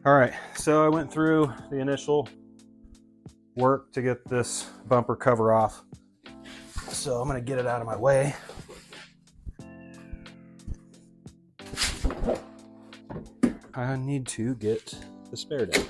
All right, so I went through the initial work to get this bumper cover off. So I'm gonna get it out of my way. I need to get the spare down.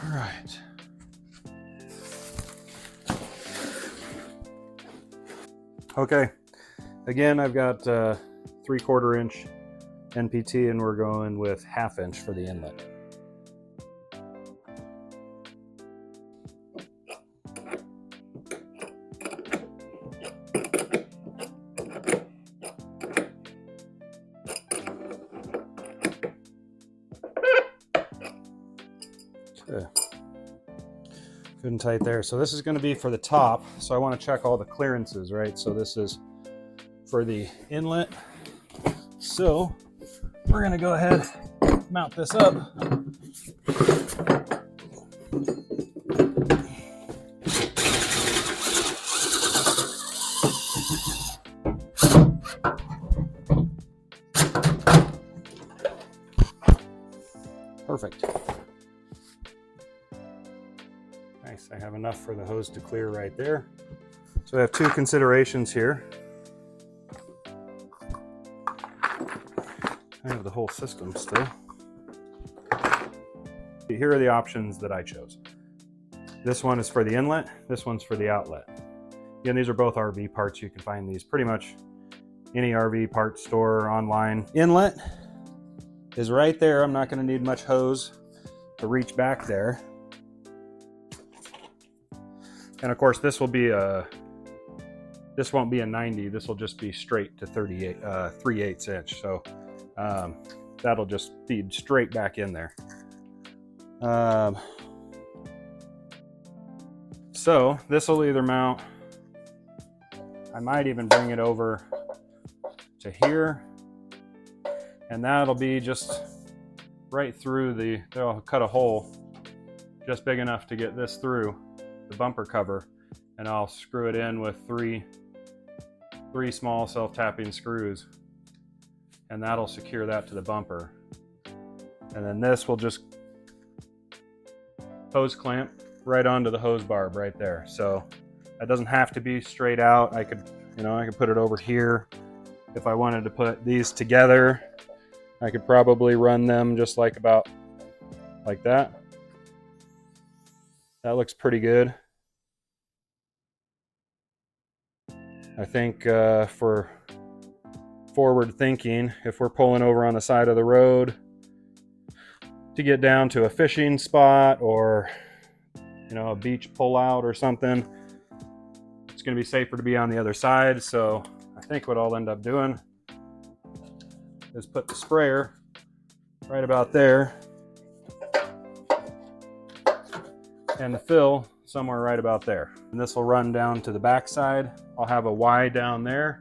All right. Okay, again, I've got 3/4 inch NPT and we're going with 1/2 inch for the inlet. Okay. Good and tight there. So this is going to be for the top. So I want to check all the clearances, right? So this is for the inlet. So we're going to go ahead, mount this up. Perfect. Nice, I have enough for the hose to clear right there. So I have two considerations here. I have the whole system still. Here are the options that I chose. This one is for the inlet, this one's for the outlet. Again, these are both RV parts. You can find these pretty much any RV parts store online. Inlet is right there. I'm not going to need much hose to reach back there. And of course, this will be this won't be a 90. This will just be straight to 3/8 inch. So that'll just feed straight back in there. So this will either mount, I might even bring it over to here, and that'll be just right through they'll cut a hole just big enough to get this through the bumper cover, and I'll screw it in with three small self-tapping screws, and that'll secure that to the bumper. And then this will just hose clamp right onto the hose barb right there. So that doesn't have to be straight out. I could put it over here. If I wanted to put these together, I could probably run them just like about like that. That looks pretty good. I think for forward thinking, if we're pulling over on the side of the road to get down to a fishing spot or a beach pullout or something, it's going to be safer to be on the other side. So I think what I'll end up doing is put the sprayer right about there and the fill somewhere right about there. And this will run down to the back side. I'll have a Y down there,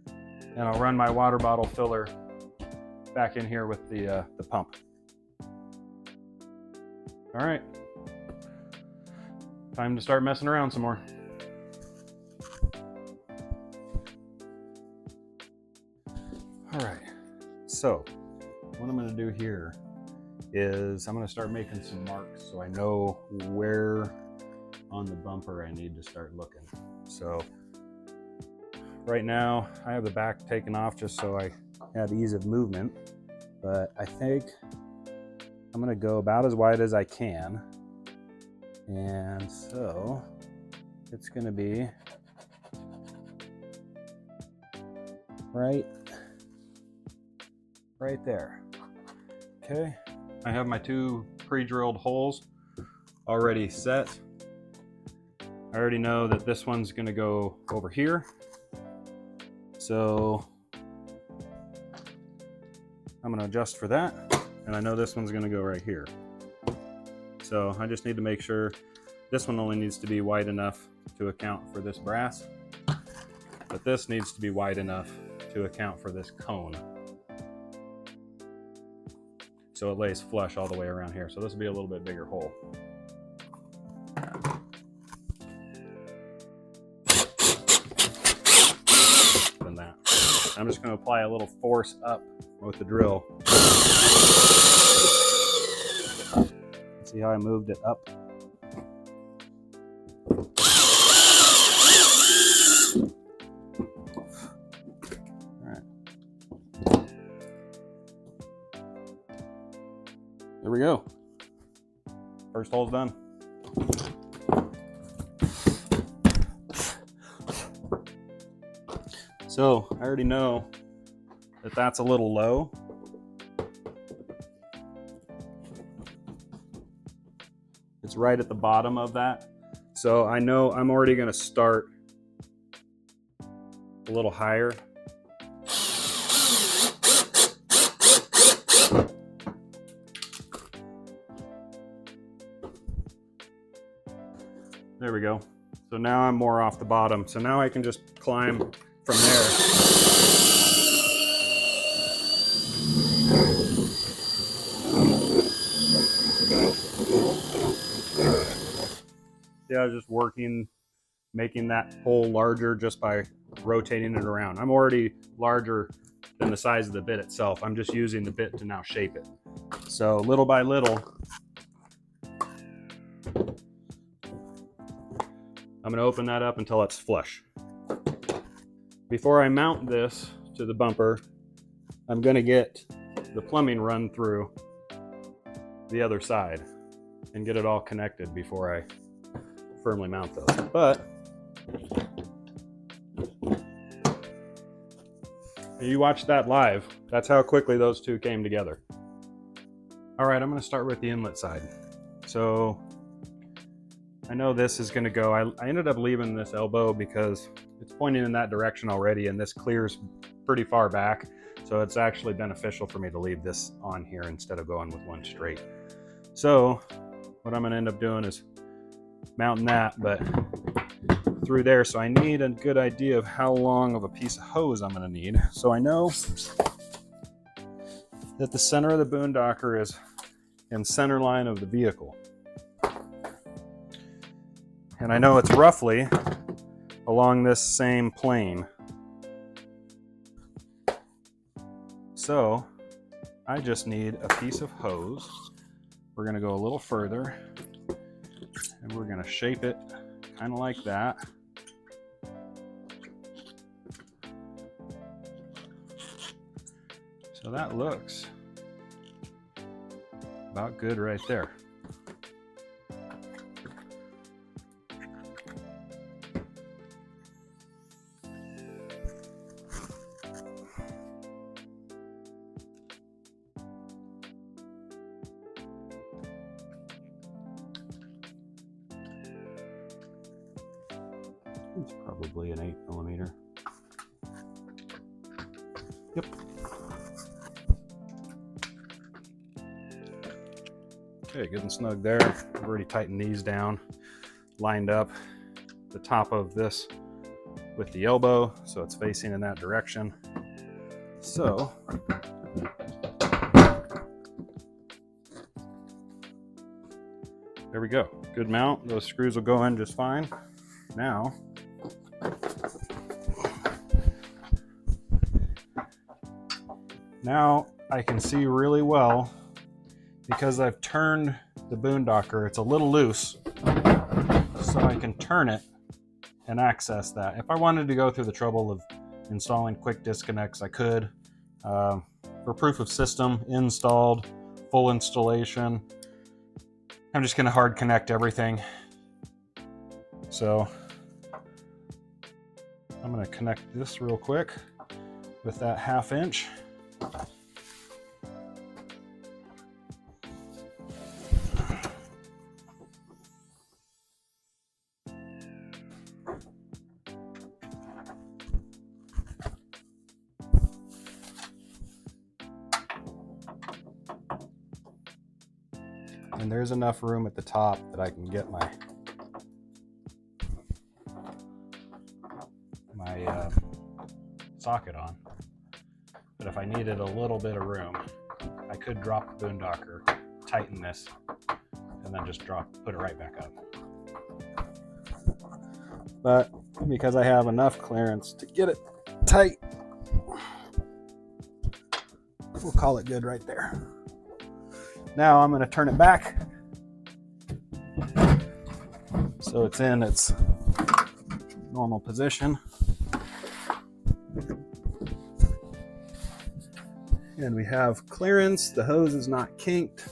and I'll run my water bottle filler back in here with the pump. All right, time to start messing around some more. All right, so what I'm going to do here is I'm going to start making some marks so I know where on the bumper I need to start looking. So right now I have the back taken off just so I have ease of movement, but I think I'm going to go about as wide as I can, and so it's going to be right there. Okay, I have my two pre-drilled holes already set. I already know that this one's going to go over here, so I'm going to adjust for that, and I know this one's going to go right here. So I just need to make sure this one only needs to be wide enough to account for this brass. but this needs to be wide enough to account for this cone. So it lays flush all the way around here. So this will be a little bit bigger hole. Than that. I'm just going to apply a little force up with the drill. See how I moved it up? There we go. First hole's done. So I already know that that's a little low. It's right at the bottom of that. So I know I'm already going to start a little higher. There we go. So now I'm more off the bottom. So now I can just climb from there. Yeah, I was just working, making that hole larger just by rotating it around. I'm already larger than the size of the bit itself. I'm just using the bit to now shape it. So little by little, I'm going to open that up until it's flush. Before I mount this to the bumper, I'm going to get the plumbing run through the other side and get it all connected before I firmly mount those. But you watched that live. That's how quickly those two came together. All right, I'm going to start with the inlet side. So I know this is going to go, I ended up leaving this elbow because it's pointing in that direction already, and this clears pretty far back. So it's actually beneficial for me to leave this on here instead of going with one straight. So what I'm going to end up doing is mounting that, but through there. So I need a good idea of how long of a piece of hose I'm going to need. So I know that the center of the Boondocker is in center line of the vehicle. And I know it's roughly along this same plane. So I just need a piece of hose. We're going to go a little further and we're going to shape it kind of like that. So that looks about good right there. It's probably an 8mm. Yep. Okay, good and snug there. I've already tightened these down, lined up the top of this with the elbow, so it's facing in that direction. So there we go. Good mount. Those screws will go in just fine. Now I can see really well because I've turned the Boondocker. It's a little loose, so I can turn it and access that. If I wanted to go through the trouble of installing quick disconnects, I could. For proof of system, installed, full installation, I'm just going to hard connect everything. So I'm going to connect this real quick with that 1/2 inch. And there's enough room at the top that I can get my socket on. But if I needed a little bit of room, I could drop the Boondocker, tighten this, and then just put it right back up. But because I have enough clearance to get it tight, we'll call it good right there. Now I'm going to turn it back so it's in its normal position. And we have clearance. The hose is not kinked.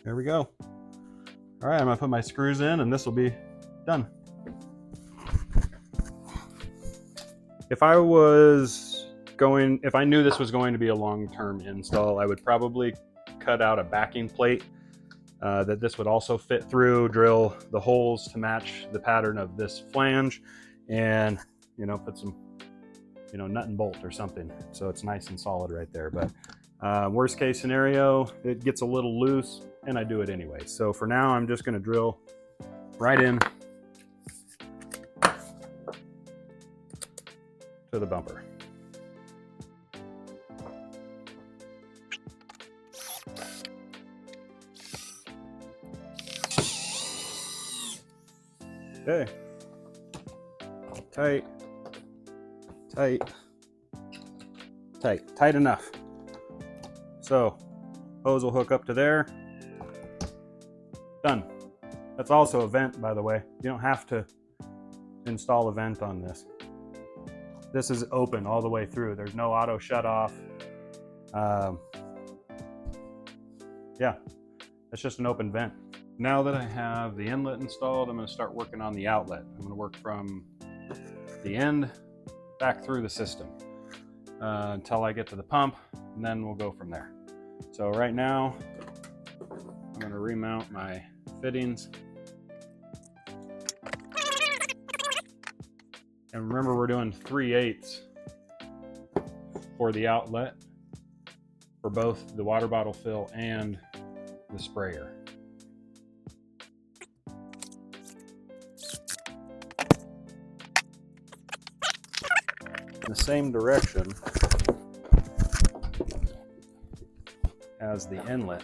There we go. All right, I'm gonna put my screws in and this will be done. If I knew this was going to be a long-term install, I would probably cut out a backing plate that this would also fit through, drill the holes to match the pattern of this flange, and put some nut and bolt or something so it's nice and solid right there. But worst case scenario, it gets a little loose and I do it anyway. So for now, I'm just going to drill right in to the bumper. Okay, tight, tight, tight, tight enough. So hose will hook up to there. Done. That's also a vent, by the way. You don't have to install a vent on this. This is open all the way through. There's no auto shut off. Yeah, it's just an open vent. Now that I have the inlet installed, I'm going to start working on the outlet. I'm going to work from the end back through the system until I get to the pump, and then we'll go from there. So right now, I'm going to remount my fittings. And remember, we're doing 3/8 for the outlet for both the water bottle fill and the sprayer. In the same direction as the inlet,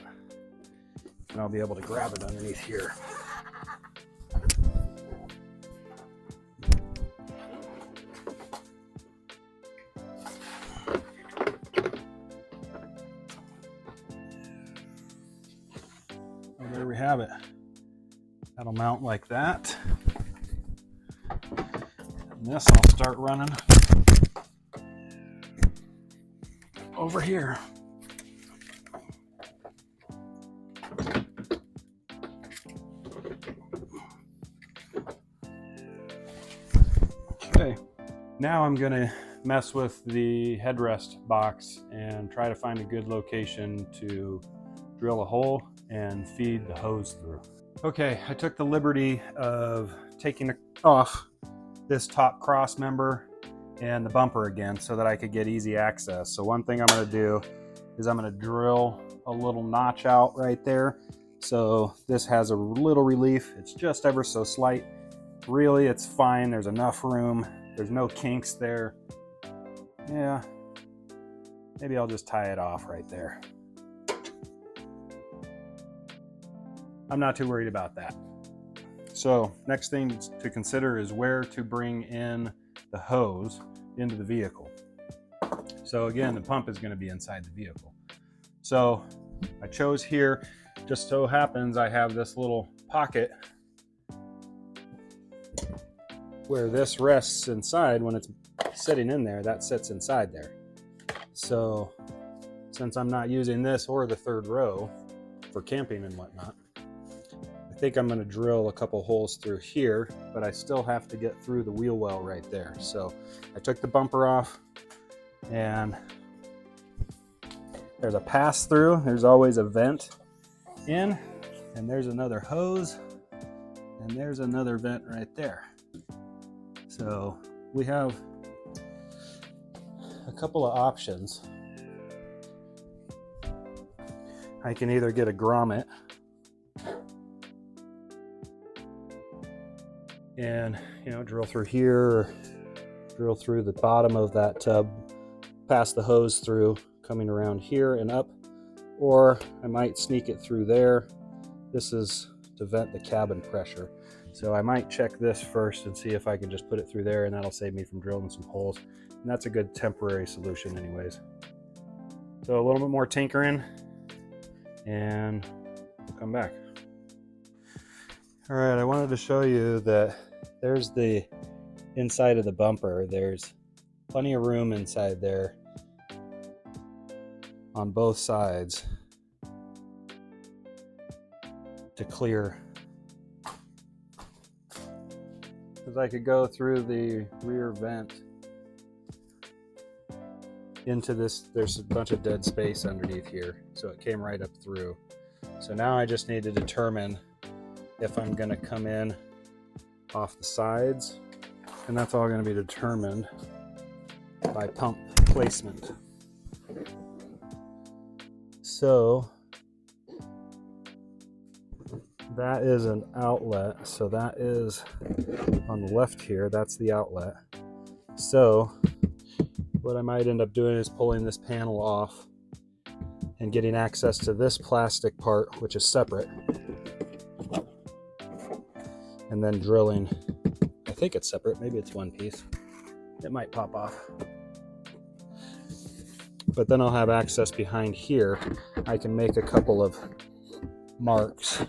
and I'll be able to grab it underneath here. And there we have it. That'll mount like that. And this I'll start running over here. Okay, now I'm gonna mess with the headrest box and try to find a good location to drill a hole and feed the hose through. Okay, I took the liberty of taking off this top cross member and the bumper again so that I could get easy access. So one thing I'm going to do is I'm going to drill a little notch out right there. So this has a little relief. It's just ever so slight. Really, it's fine. There's enough room. There's no kinks there. Yeah, maybe I'll just tie it off right there. I'm not too worried about that. So next thing to consider is where to bring in the hose into the vehicle. So again, the pump is going to be inside the vehicle. So I chose here. Just so happens I have this little pocket where this rests inside. When it's sitting in there, that sits inside there. So since I'm not using this or the third row for camping and whatnot, I think I'm going to drill a couple holes through here, but I still have to get through the wheel well right there. So I took the bumper off, and there's a pass through. There's always a vent in, and there's another hose, and there's another vent right there. So we have a couple of options. I can either get a grommet and drill through here, or drill through the bottom of that tub, pass the hose through, coming around here and up, or I might sneak it through there. This is to vent the cabin pressure. So I might check this first and see if I can just put it through there, and that'll save me from drilling some holes. And that's a good temporary solution anyways. So a little bit more tinkering and we'll come back. All right, I wanted to show you that there's the inside of the bumper. There's plenty of room inside there on both sides to clear. Because I could go through the rear vent into this. There's a bunch of dead space underneath here, so it came right up through. So now I just need to determine if I'm going to come in off the sides, and that's all going to be determined by pump placement. So that is an outlet, so that is on the left here, that's the outlet. So what I might end up doing is pulling this panel off and getting access to this plastic part, which is separate, and then drilling. I think it's separate, maybe it's one piece. It might pop off. But then I'll have access behind here. I can make a couple of marks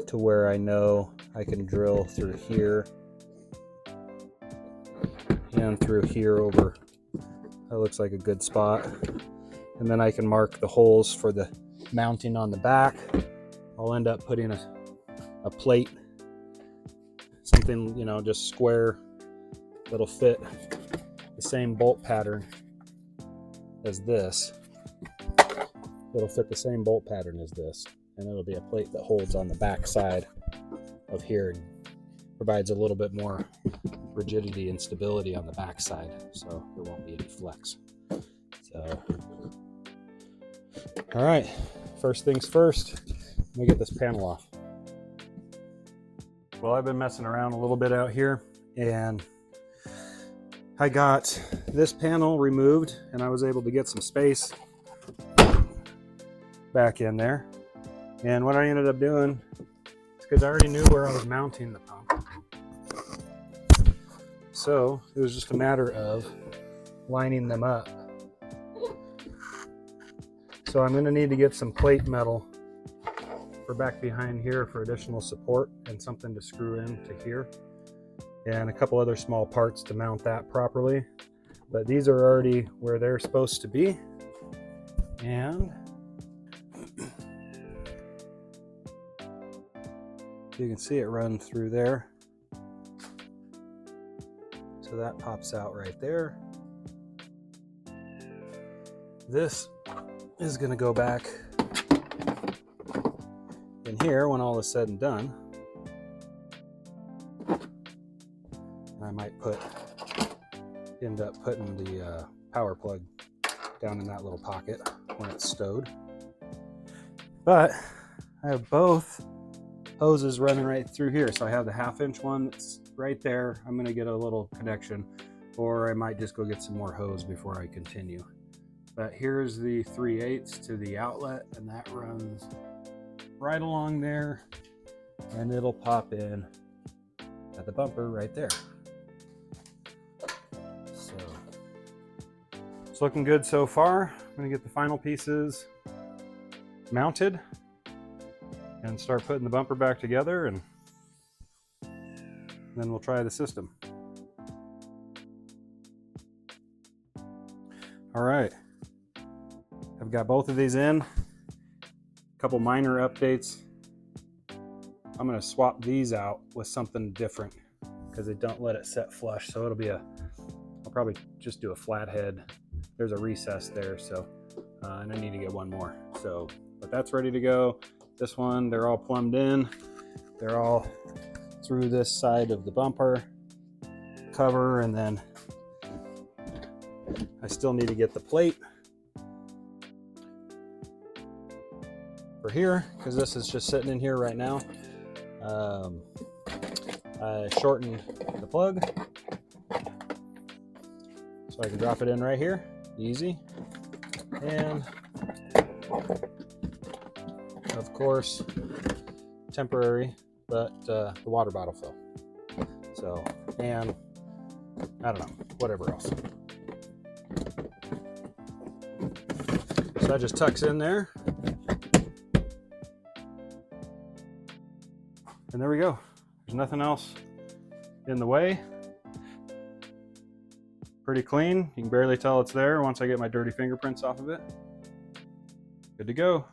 to where I know I can drill through here and through here over. That looks like a good spot. And then I can mark the holes for the mounting on the back. I'll end up putting a plate, something, you know, just square, that'll fit the same bolt pattern as this. It'll fit the same bolt pattern as this, and it'll be a plate that holds on the back side of here and provides a little bit more rigidity and stability on the back side, so there won't be any flex. So, all right, first things first, let me get this panel off. Well, I've been messing around a little bit out here, and I got this panel removed, and I was able to get some space back in there. And what I ended up doing, because I already knew where I was mounting the pump, so it was just a matter of lining them up. So I'm going to need to get some plate metal for back behind here for additional support, and something to screw into here, and a couple other small parts to mount that properly. But these are already where they're supposed to be, and you can see it run through there. So that pops out right there. This is going to go back in here when all is said and done. And I might end up putting the power plug down in that little pocket when it's stowed. But I have both hoses running right through here. So I have the 1/2-inch one that's right there. I'm going to get a little connection, or I might just go get some more hose before I continue. But here's the 3/8 to the outlet, and that runs right along there, and it'll pop in at the bumper right there. So it's looking good so far. I'm going to get the final pieces mounted and start putting the bumper back together, and then we'll try the system. All right, I've got both of these in. A couple minor updates. I'm going to swap these out with something different because they don't let it set flush, so it'll be I'll probably just do a flat head. There's a recess there, so and I need to get one more. So, but that's ready to go. This one, they're all plumbed in. They're all through this side of the bumper cover, and then I still need to get the plate for here because this is just sitting in here right now. I shortened the plug so I can drop it in right here, easy. And of course, temporary, but the water bottle fell. So, and I don't know, whatever else. So that just tucks in there. And there we go. There's nothing else in the way. Pretty clean. You can barely tell it's there once I get my dirty fingerprints off of it. Good to go.